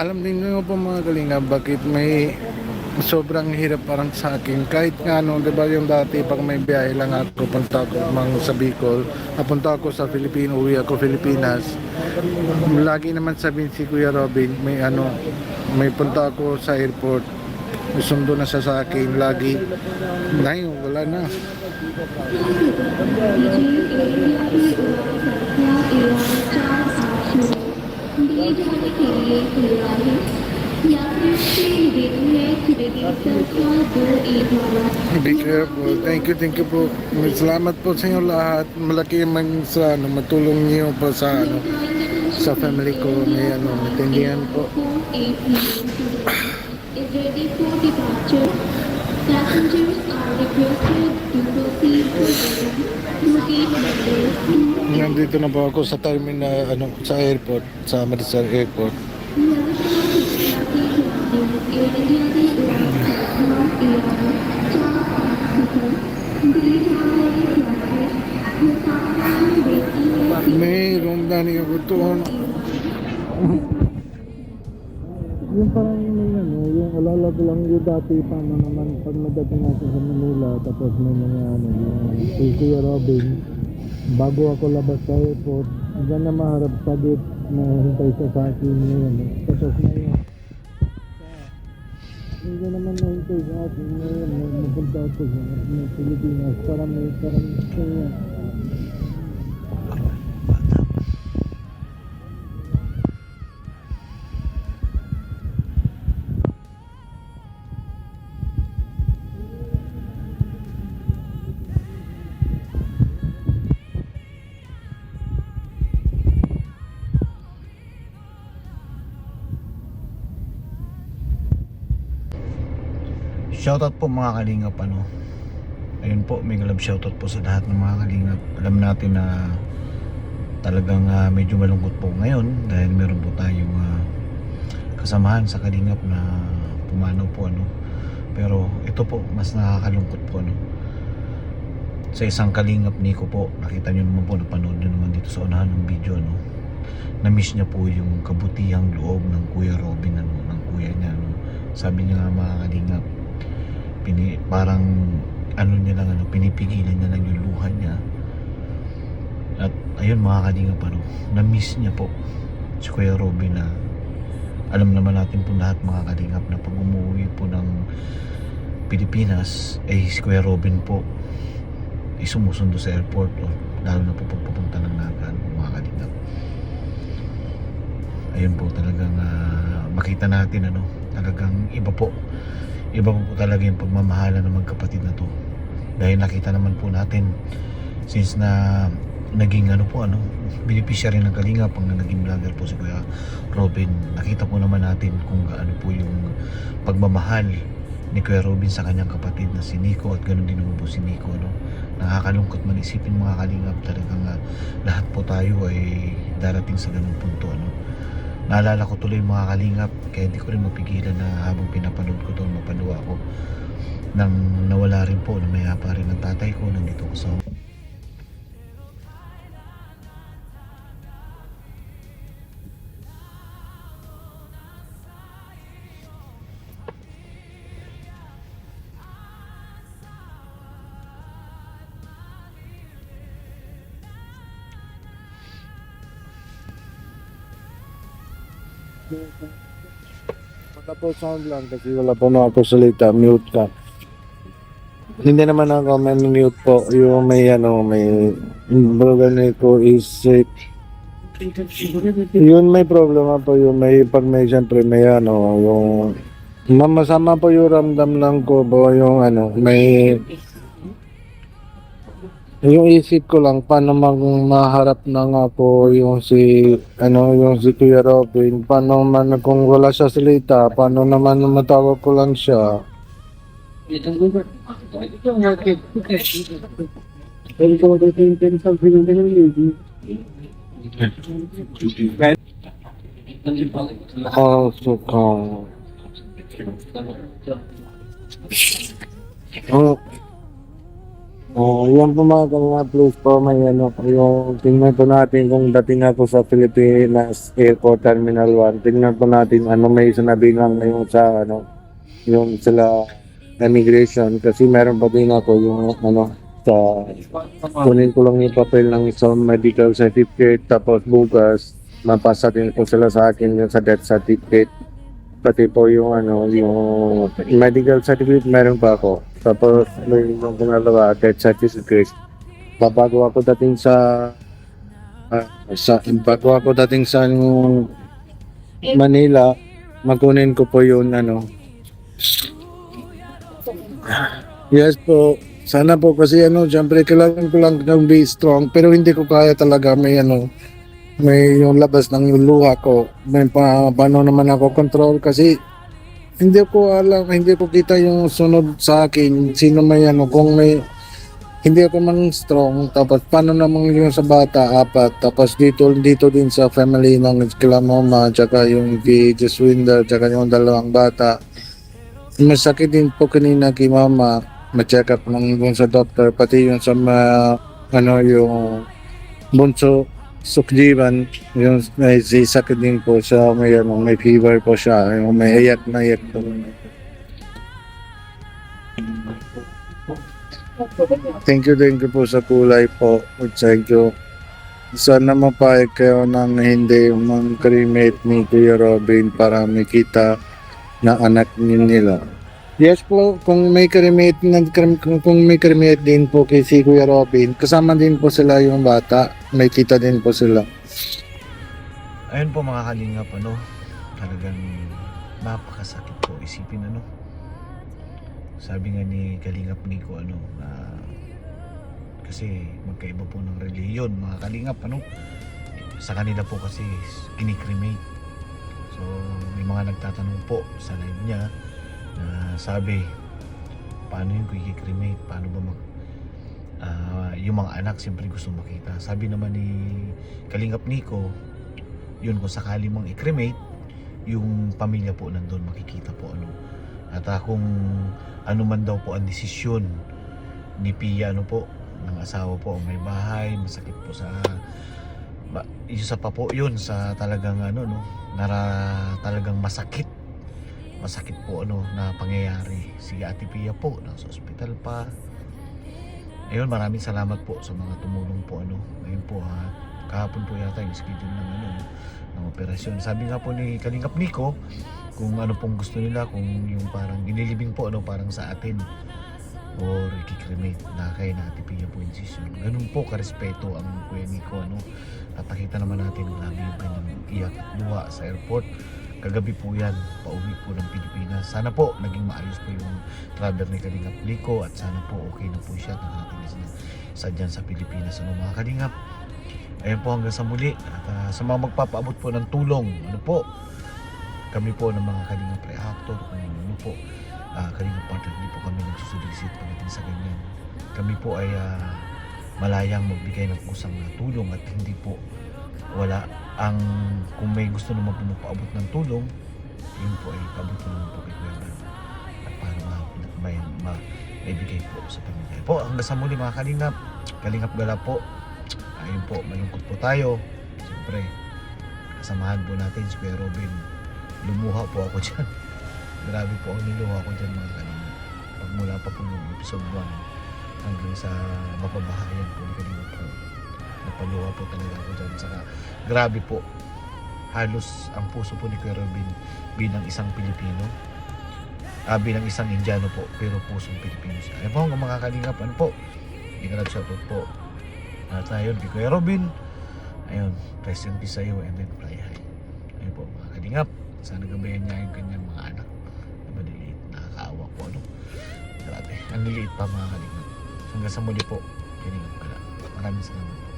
Alam din nyo po mga kalinga bakit may sobrang hirap parang sa akin. Kahit nga ano, di ba yung dati pag may biyahe lang ako, punta ako sa Bicol, napunta ako sa Filipino, uwi ako Pilipinas. Lagi naman sabihin si Kuya Robin, may ano, may punta ako sa airport. May sundo na siya sa akin lagi. Ngayon, wala na. Be careful. Thank you po. Salamat po sa inyo lahat. Malaki man sa ano, matulong niyo po sa ano, sa family ko. May ano, matindihan po. Is ready for departure. Passengers are requested to proceed to gate number 2. Nandito na po ako sa terminal, ano, sa airport, sa Maricel Airport. May room na niyo ko doon. Yung parang may ano, yung alala ko lang yung dati paano naman pag nagdating natin sa Manila tapos may mga ano, yung si Kuya Robin bago ako labas sa airport, dyan na maharap sa gate na hintay sa akin ngayon. Tapos ngayon, hindi naman nahintay sa akin ngayon, mapunta ako sa Pilipinas para may parang kanya. Shoutout po mga kalingap, ano. Ayun po, mega love shoutout po sa lahat ng mga kalingap. Alam natin na talagang medyo malungkot po ngayon dahil meron po tayong kasamahan sa kalingap na pumanaw po, ano. Pero ito po, mas nakakalungkot po, ano. Sa isang kalingap Nico po, nakita nyo naman po, napanood nyo naman dito sa unahan ng video, ano. Na-miss niya po yung kabutihang loob ng Kuya Robin, ano, ng kuya niya, ano. Sabi niya nga mga kalingap, parang ano niya lang, ano, pinipigilan niya lang yung luha niya. At ayun mga kalingap, ano, na-miss niya po si Kuya Robin na alam naman natin po lahat mga kalingap na pag umuwi po ng Pilipinas eh si Kuya Robin po sumusundo sa airport o lalo na po pagpupunta ng Naga, mga kalingap. Ayun po talagang makita natin, ano, talagang iba po talaga yung pagmamahala ng magkapatid na to, dahil nakita naman po natin since na naging ano po, ano, beneficiary ng Kalingap pang naging vlogger po si Kuya Robin. Nakita po naman natin kung gaano po yung pagmamahal ni Kuya Robin sa kanyang kapatid na si Nico, at ganoon din naman po si Nico, no. Nakakalungkot man isipin mga kalingap, talagang lahat po tayo ay darating sa ganung punto, ano. Naalala ko tuloy mga kalingap, kaya hindi ko rin mapigilan na habang pinapanood ko ito, mapaluwa ako nang nawala rin po, na may pa rin ng tatay ko, nandito ko sa Baka po sound lang kasi wala po makapasalita, mute ka. Hindi naman ako may mute po, yung may ano, may brogan ko is yun may problema po, yung may pag may siyempre may ano, yung masama po yung ramdam lang ko po, yung ano, may yung isip ko lang paano maharap na nga po yung si ano, yung si Kuya Robin, paano man kung wala siya salita, paano naman matawag ko lang siya. Oh, so calm. Oh, Yan po mga kalingap, please po may ano, yung tingnan po natin kung dating ako sa Pilipinas Airport Terminal 1, tingnan po natin ano may sinabi lang na yung sa ano, yung sila immigration kasi meron pa din ako yung ano sa kunin ko lang yung papel ng isang medical certificate tapos bukas mapasa din po sila sa akin yung sa death certificate pati po yung ano yung medical certificate meron pa ako tapos may yung pangalawa death certificate bago ako dating bago ako dating sa ano, Manila makunin ko po yung ano. Yes po. Sana po kasi ano, syempre kailangan ko lang ng be strong pero hindi ko kaya talaga may ano, may yung labas ng yung luha ko. May paano naman ako control kasi hindi ko alam, hindi ko kita yung sunod sa akin. Sino may ano, kung may hindi ako man strong tapos paano naman yung sa bata apat tapos dito din sa family ng kila mama tsaka yung kay Jeswinder tsaka yung dalawang bata masakit din po kanina kay mama ma-check up ng dun sa doctor pati yung sa ano yung bunso sukdiban yung may sakit din po siya may ano may fever po siya yung may iyak na iyak po. Thank you po sa kulay po. Thank you. Sana mapayag kayo ng hindi mang-cremate ni Kuya Robin para makita na anak nila. Yes po, kung may cremate kung may cremate din po kay si Kuya Robin, kasama din po sila yung bata. May kita din po sila. Ayun po mga kalingap, ano, talagang napakasakit po isipin, ano. Sabi nga ni Kalingap Nico, ano, kasi magkaiba po ng reliyon, mga kalingap, ano. Sa kanila po kasi kinikremate. So, may mga nagtatanong po sa live niya na sabi, paano yung kikikrimate? Paano ba yung mga anak siyempre gusto makita. Sabi naman ni Kalingap Nico, yun kung sakali mong i-cremate, yung pamilya po nandun makikita po ano. At kung ano man daw po ang desisyon ni Pia ano po, ng asawa po ang may bahay, masakit po sa isa pa po yun sa talagang ano no, talagang masakit po ano na pangyayari. Si Ate Pia po nasa ospital pa. Ayun, maraming salamat po sa mga tumulong po ano. Ngayon po kahapon po yata yung schedule ng ano ng operasyon. Sabi nga po ni Kalingap Nico kung ano pong gusto nila, kung yung parang ginilibing po ano parang sa atin or ikikremate na kay na Ate Pia po yung decision. Ganun po karespeto ang Kuya Nico ano. Napakita naman natin grabe yung kanyang iyak at luha sa airport. Kagabi po yan, pauwi po ng Pilipinas. Sana po naging maayos po yung travel ni Kalingap Nico at sana po okay na po siya at nakatinis na sa dyan sa Pilipinas. Ano mga Kalingap? Ayun po hanggang sa muli. At sa mga magpapaabot po ng tulong, ano po, kami po ng mga Kalingap Reactor, kung ano po, Kalingap Partner, hindi po kami nagsusulisit pagdating sa ganyan. Kami po ay malayang magbigay ng kusang tulong at hindi po wala ang kung may gusto naman po magpaabot ng tulong, yun po ay paabot naman po kay Kuya Bal at para maibigay po sa pamilya po. Hanggang sa muli mga Kalingap, Kalingap Gala po. Ayun po, malungkot po tayo siyempre kasamahan po natin si Kuya Robin. Lumuha po ako dyan. Grabe po ang niluha ko dyan mga Kalingap. Pagmula pa po yung episode 1 hanggang sa mapabahayan po ni Kalingap po, napaluha po talaga ako dyan. Saka grabe po, halos ang puso po ni Kuya Robin bilang isang Pilipino, bilang isang Indiano po, pero pusong Pilipino siya. Ayun po hanggang mga Kalingap, ano po, ikalab shoutout po at ayun kay Kuya Robin. Ayun, rest in peace sa iyo and then fly high. Ayun po mga Kalingap, sana gabayan niya yung kanyang mga anak na maliliit, nakakaawa po ano. Grabe, ang liliit pa mga Kalingap. Hanggang sa muli po, Kalingap Gala. Maraming salamat po.